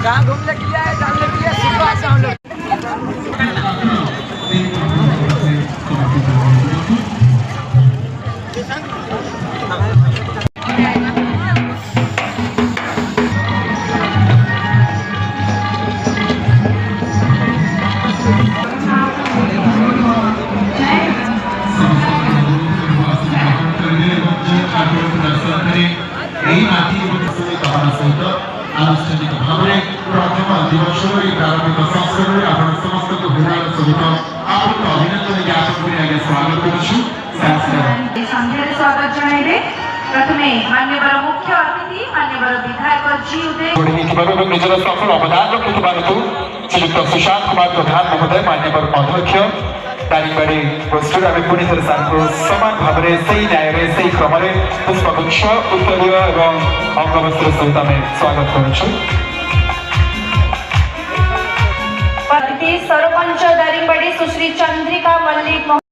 कहाँ घूमने के लिए आए, जानने के लिए सुबह से हम लोग। आनुष्ठानिक भाव में प्रथम दिवस प्रारंभिक संस्कार में आप समस्त को विधान सहित आपको अभिनंदन ज्ञापन कर आगे स्वागत करूँ। संध्यारे स्वागत जणाइबे प्रथमे मान्यवर मुख्य अतिथि मान्यवर विधायक जी उदय निजर सफल अवदान रखुवा श्रीयुक्त सुशांत कुमार प्रधान महोदय मान्यवर अध्यक्ष दारिंगबाड़ी गोष्ठी आम पुणी थे सार को समान भाव में से न्याय से क्रम पुष्पगुच्छ उत्तरीय और अंगवस्त्र सहित आम स्वागत करुँ। सरपंच दारिंगबाड़ी सुश्री चंद्रिका मल्लिक।